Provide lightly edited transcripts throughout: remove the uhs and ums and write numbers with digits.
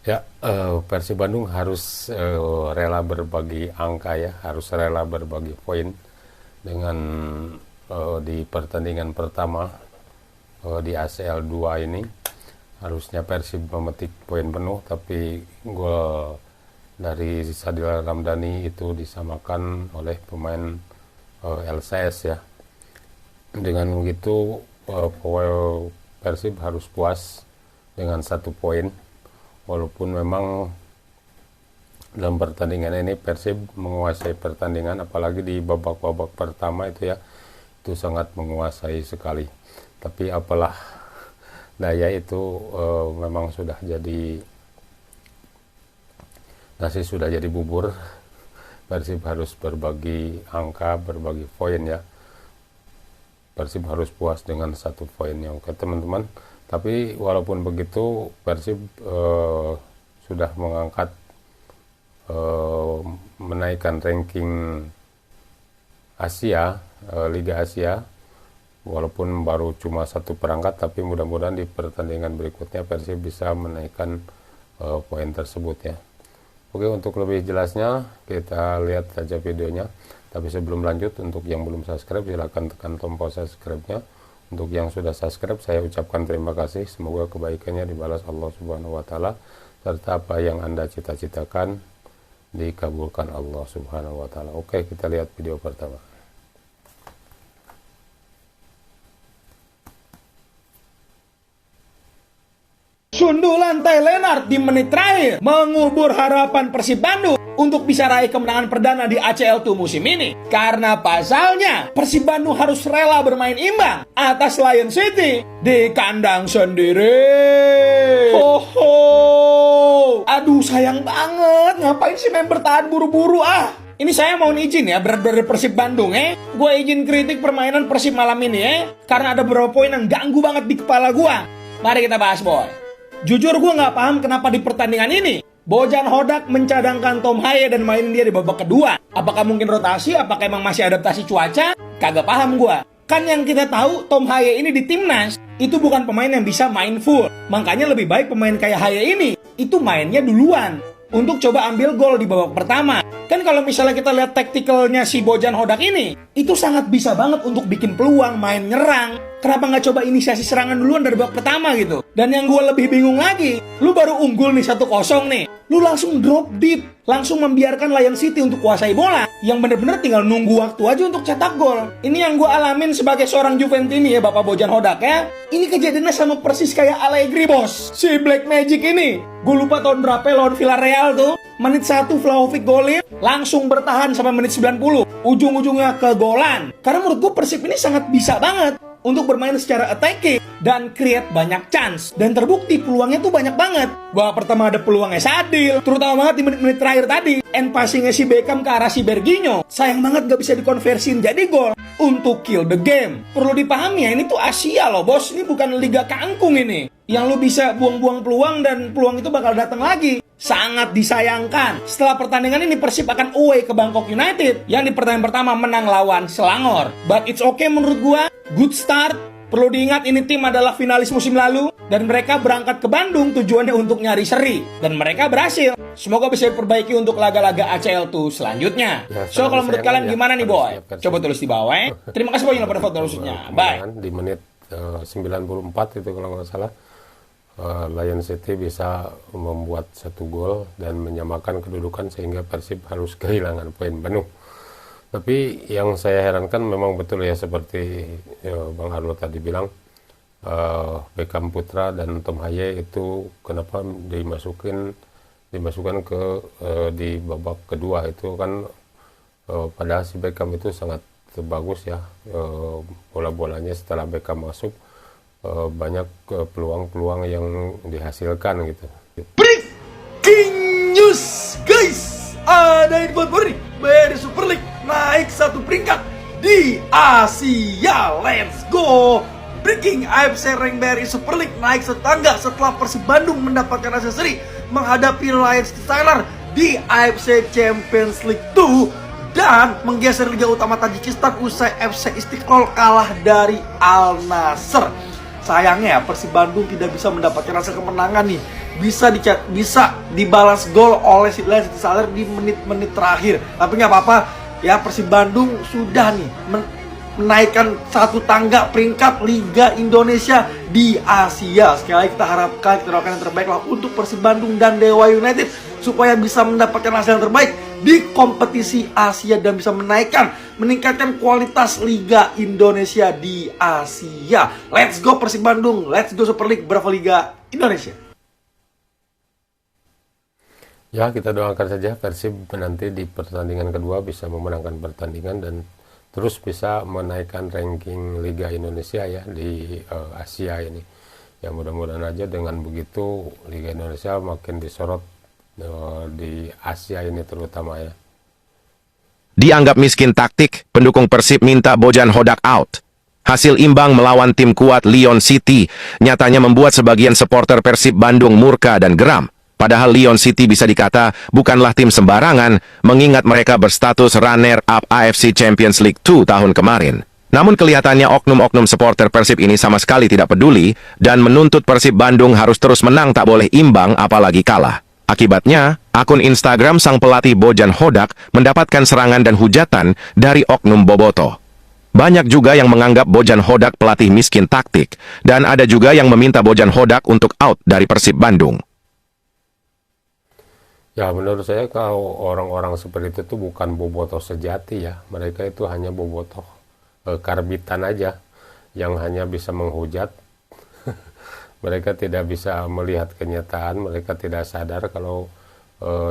Ya, Persib Bandung harus rela berbagi angka ya, harus rela berbagi poin dengan di pertandingan pertama di ACL 2 ini. Harusnya Persib memetik poin penuh, tapi gol dari Sadil Ramdhani itu disamakan oleh pemain LCS ya. Dengan begitu Persib harus puas dengan 1 poin. Walaupun memang dalam pertandingan ini Persib menguasai pertandingan, apalagi di babak-babak pertama itu ya, itu sangat menguasai sekali. Tapi apalah daya itu memang sudah jadi nasi sudah jadi bubur. Persib harus berbagi angka, berbagi poin ya. Persib harus puas dengan 1 poin yang oke teman-teman. Tapi walaupun begitu Persib sudah mengangkat menaikkan ranking Asia, Liga Asia, walaupun baru cuma 1 perangkat, tapi mudah-mudahan di pertandingan berikutnya Persib bisa menaikkan poin tersebut ya. Oke, untuk lebih jelasnya kita lihat saja videonya. Tapi sebelum lanjut, untuk yang belum subscribe silahkan tekan tombol subscribe-nya. Untuk yang sudah subscribe, saya ucapkan terima kasih. Semoga kebaikannya dibalas Allah Subhanahu wa Ta'ala, serta apa yang Anda cita-citakan dikabulkan Allah Subhanahu wa Ta'ala. Oke, kita lihat video pertama. Sundulan Tay Lenard di menit terakhir mengubur harapan Persib Bandung untuk bisa raih kemenangan perdana di ACL 2 musim ini. Karena pasalnya, Persib Bandung harus rela bermain imbang atas Lion City di kandang sendiri. Hoho. Aduh, sayang banget. Ngapain sih main bertahan buru-buru ah? Ini saya mau izin ya, brother Persib Bandung Gue izin kritik permainan Persib malam ini karena ada beberapa poin yang ganggu banget di kepala gue. Mari kita bahas, boy. Jujur gue nggak paham kenapa di pertandingan ini Bojan Hodak mencadangkan Tom Haye dan mainin dia di babak kedua. Apakah mungkin rotasi? Apakah emang masih adaptasi cuaca? Kagak paham gue. Kan yang kita tahu Tom Haye ini di timnas itu bukan pemain yang bisa main full. Makanya lebih baik pemain kayak Haye ini itu mainnya duluan untuk coba ambil gol di babak pertama. Kan kalau misalnya kita lihat taktikalnya si Bojan Hodak ini, itu sangat bisa banget untuk bikin peluang, main nyerang. Kenapa nggak coba inisiasi serangan duluan dari babak pertama gitu? Dan yang gue lebih bingung lagi, lu baru unggul nih 1-0 nih. Lu langsung drop deep, langsung membiarkan Lion City untuk kuasai bola. Yang bener-bener tinggal nunggu waktu aja untuk cetak gol. Ini yang gue alamin sebagai seorang Juventini ya, Bapak Bojan Hodak ya. Ini kejadiannya sama persis kayak Allegri, bos. Si Black Magic ini. Gue lupa tahun berapa lawan Villarreal tuh. Menit 1 Vlahovic golin, langsung bertahan sampai menit 90. Ujung-ujungnya ke golan. Karena menurut gue Persib ini sangat bisa banget untuk bermain secara attacking dan create banyak chance. Dan terbukti peluangnya tuh banyak banget. Babak pertama ada peluangnya Sadil, terutama banget di menit-menit terakhir tadi. End passingnya si Beckham ke arah si Berginho. Sayang banget gak bisa dikonversiin jadi gol untuk kill the game. Perlu dipahami ya, ini tuh Asia loh bos. Ini bukan Liga Kangkung ini, yang lu bisa buang-buang peluang dan peluang itu bakal datang lagi. Sangat disayangkan. Setelah pertandingan ini Persib akan away ke Bangkok United yang di pertandingan pertama menang lawan Selangor. But it's okay menurut gua. Good start. Perlu diingat ini tim adalah finalis musim lalu dan mereka berangkat ke Bandung tujuannya untuk nyari seri dan mereka berhasil. Semoga bisa diperbaiki untuk laga-laga ACL 2 selanjutnya. Ya, So kalau menurut kalian gimana nih boy? siapkan. Coba tulis di bawah Terima kasih boy yang pada foto maksudnya. Bye. Di menit 94 itu kalau nggak salah, Lion City bisa membuat 1 gol dan menyamakan kedudukan sehingga Persib harus kehilangan poin penuh. Tapi yang saya herankan memang betul ya, seperti Bang Arlo tadi bilang, Beckham Putra dan Tom Haye itu kenapa dimasukkan ke di babak kedua itu kan, padahal si Beckham itu sangat bagus ya, bola-bolanya setelah Beckham masuk banyak peluang-peluang yang dihasilkan gitu. Breaking news guys, ada info baru nih. BRI Super League naik 1 peringkat di Asia. Let's go. Breaking, AFC rank BRI Super League naik setangga setelah Persib Bandung mendapatkan hasil seri menghadapi Lions Tyler di AFC Champions League 2 dan menggeser Liga Utama Tajikistan usai FC Istiqlal kalah dari Al Nassr. Sayangnya Persib Bandung tidak bisa mendapatkan hasil kemenangan nih bisa dibalas gol oleh Siti Sadar di menit-menit terakhir. Tapi nggak apa-apa ya, Persib Bandung sudah nih menaikkan satu tangga peringkat Liga Indonesia di Asia. Sekali lagi kita harapkan, kita doakan yang terbaik lah untuk Persib Bandung dan Dewa United supaya bisa mendapatkan hasil yang terbaik di kompetisi Asia dan bisa meningkatkan kualitas Liga Indonesia di Asia. Let's go Persib Bandung, let's go Super League, Bravo Liga Indonesia. Ya, kita doakan saja Persib nanti di pertandingan kedua bisa memenangkan pertandingan dan terus bisa menaikkan ranking Liga Indonesia ya di Asia ini. Ya mudah-mudahan aja dengan begitu Liga Indonesia makin disorot di Asia ini terutama ya. Dianggap miskin taktik, pendukung Persib minta Bojan Hodak out. Hasil imbang melawan tim kuat Lyon City nyatanya membuat sebagian supporter Persib Bandung murka dan geram. Padahal Lyon City bisa dikata bukanlah tim sembarangan, mengingat mereka berstatus runner-up AFC Champions League 2 tahun kemarin. Namun kelihatannya oknum-oknum supporter Persib ini sama sekali tidak peduli, dan menuntut Persib Bandung harus terus menang, tak boleh imbang apalagi kalah. Akibatnya, akun Instagram sang pelatih Bojan Hodak mendapatkan serangan dan hujatan dari oknum bobotoh. Banyak juga yang menganggap Bojan Hodak pelatih miskin taktik, dan ada juga yang meminta Bojan Hodak untuk out dari Persib Bandung. Ya menurut saya kalau orang-orang seperti itu tuh bukan bobotoh sejati ya. Mereka itu hanya bobotoh karbitan aja yang hanya bisa menghujat. Mereka tidak bisa melihat kenyataan, mereka tidak sadar kalau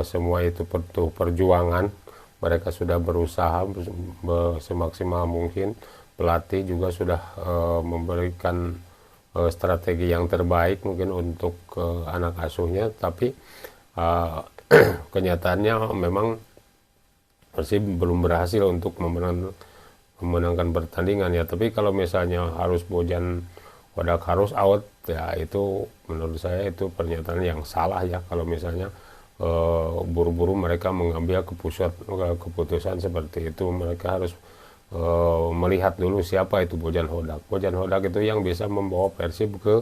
semua itu perlu perjuangan. Mereka sudah berusaha semaksimal mungkin. Pelatih juga sudah memberikan strategi yang terbaik mungkin untuk anak asuhnya, tapi kenyataannya memang Persib belum berhasil untuk memenangkan pertandingan ya. Tapi kalau misalnya harus Bojan Hodak harus out ya, itu menurut saya itu pernyataan yang salah ya. Kalau misalnya buru-buru mereka mengambil keputusan seperti itu, mereka harus melihat dulu siapa itu Bojan Hodak. Bojan Hodak itu yang bisa membawa Persib ke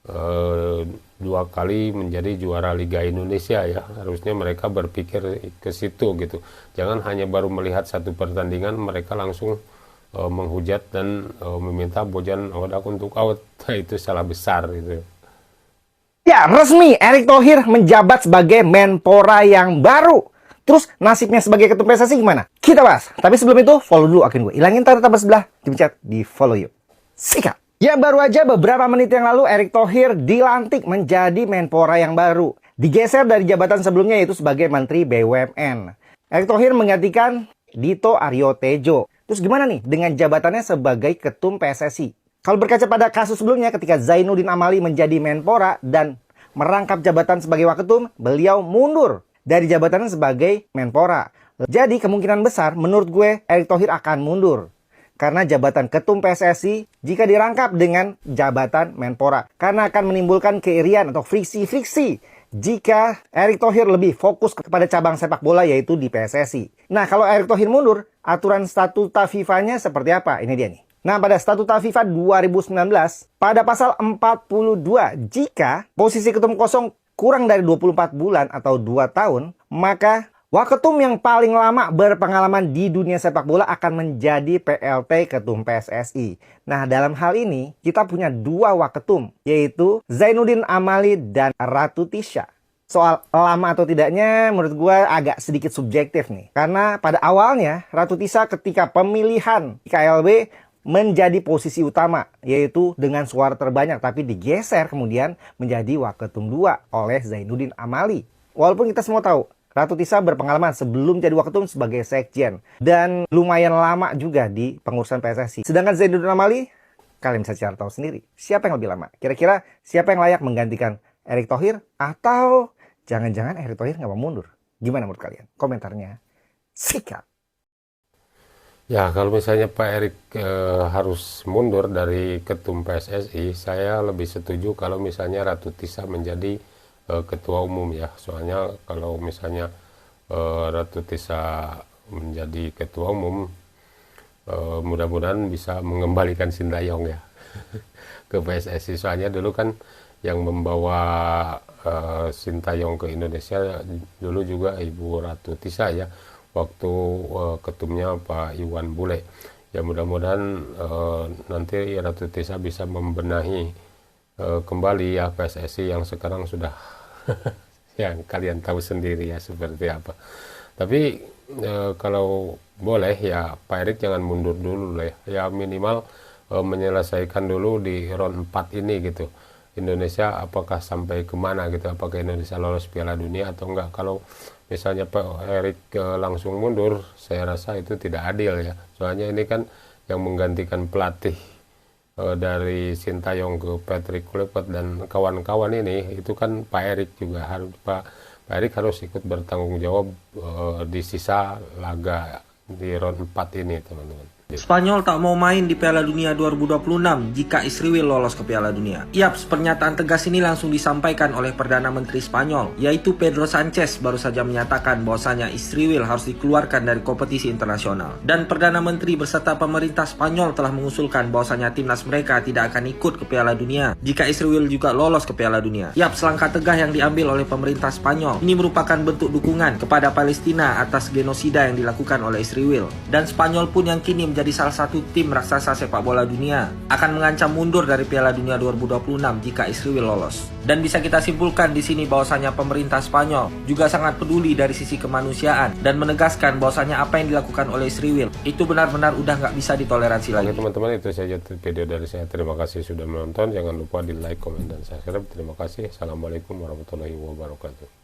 2 kali menjadi juara Liga Indonesia ya. Harusnya mereka berpikir ke situ gitu. Jangan hanya baru melihat satu pertandingan mereka langsung menghujat dan meminta Bojan Hodak untuk out. Itu salah besar itu. Ya, resmi Erick Thohir menjabat sebagai Menpora yang baru. Terus nasibnya sebagai ketum PSSI gimana? Kita bahas. Tapi sebelum itu follow dulu akun gue. Ilangin tanda tambah sebelah, dipencet, di follow yuk. Sikat. Ya, baru aja beberapa menit yang lalu Erick Thohir dilantik menjadi Menpora yang baru. Digeser dari jabatan sebelumnya yaitu sebagai Menteri BUMN. Erick Thohir menggantikan Dito Aryo Tejo. Terus gimana nih dengan jabatannya sebagai Ketum PSSI? Kalau berkaca pada kasus sebelumnya ketika Zainuddin Amali menjadi Menpora dan merangkap jabatan sebagai Waketum, beliau mundur dari jabatannya sebagai Menpora. Jadi kemungkinan besar menurut gue Erick Thohir akan mundur. Karena jabatan Ketum PSSI jika dirangkap dengan jabatan Menpora. Karena akan menimbulkan keirian atau friksi-friksi jika Erick Thohir lebih fokus kepada cabang sepak bola yaitu di PSSI. Nah, kalau Erick Thohir mundur, aturan statuta FIFA-nya seperti apa? Ini dia nih. Nah, pada statuta FIFA 2019, pada pasal 42, jika posisi ketum kosong kurang dari 24 bulan atau 2 tahun, maka Waketum yang paling lama berpengalaman di dunia sepak bola akan menjadi PLT Ketum PSSI. Nah, dalam hal ini kita punya 2 Waketum, yaitu Zainuddin Amali dan Ratu Tisha. Soal lama atau tidaknya menurut gue agak sedikit subjektif nih. Karena pada awalnya Ratu Tisha ketika pemilihan KLB menjadi posisi utama, yaitu dengan suara terbanyak, tapi digeser kemudian menjadi Waketum 2 oleh Zainuddin Amali. Walaupun kita semua tahu Ratu Tisha berpengalaman sebelum jadi Waketum sebagai sekjen dan lumayan lama juga di pengurusan PSSI. Sedangkan Zainuddin Amali, kalian bisa cari tahu sendiri siapa yang lebih lama. Kira-kira siapa yang layak menggantikan Erick Thohir, atau jangan-jangan Erick Thohir nggak mau mundur? Gimana menurut kalian? Komentarnya sikat. Ya, kalau misalnya Pak Erick harus mundur dari Ketum PSSI, saya lebih setuju kalau misalnya Ratu Tisha menjadi ketua umum ya. Soalnya kalau misalnya Ratu Tisha menjadi ketua umum, mudah-mudahan bisa mengembalikan Sintayong ya ke PSSI. Soalnya dulu kan yang membawa Sintayong ke Indonesia dulu juga Ibu Ratu Tisa ya, waktu ketumnya Pak Iwan Bule. Ya mudah-mudahan nanti Ratu Tisa bisa membenahi kembali ya PSSI yang sekarang sudah yang kalian tahu sendiri ya seperti apa. Tapi kalau boleh ya Pak Erik jangan mundur dulu lah ya, minimal menyelesaikan dulu di round 4 ini gitu. Indonesia apakah sampai kemana gitu, apakah Indonesia lolos Piala Dunia atau enggak. Kalau misalnya Pak Erik langsung mundur, saya rasa itu tidak adil ya, soalnya ini kan yang menggantikan pelatih dari Sintayong ke Patrick Kluivert dan kawan-kawan ini, itu kan Pak Erik juga harus, Pak Erik harus ikut bertanggung jawab di sisa laga di round 4 ini teman-teman. Spanyol tak mau main di Piala Dunia 2026 jika Israel lolos ke Piala Dunia. Yaps, pernyataan tegas ini langsung disampaikan oleh Perdana Menteri Spanyol, yaitu Pedro Sanchez baru saja menyatakan bahwasanya Israel harus dikeluarkan dari kompetisi internasional. Dan Perdana Menteri beserta pemerintah Spanyol telah mengusulkan bahwasanya timnas mereka tidak akan ikut ke Piala Dunia jika Israel juga lolos ke Piala Dunia. Yaps, langkah tegas yang diambil oleh pemerintah Spanyol ini merupakan bentuk dukungan kepada Palestina atas genosida yang dilakukan oleh Israel. Dan Spanyol pun yang kini menjadi salah satu tim raksasa sepak bola dunia akan mengancam mundur dari Piala Dunia 2026 jika Israel lolos. Dan bisa kita simpulkan di sini bahwasanya pemerintah Spanyol juga sangat peduli dari sisi kemanusiaan dan menegaskan bahwasanya apa yang dilakukan oleh Israel itu benar-benar udah nggak bisa ditoleransi lagi. Oke teman-teman, itu saja video dari saya. Terima kasih sudah menonton. Jangan lupa di like, komen, dan subscribe. Terima kasih. Assalamualaikum warahmatullahi wabarakatuh.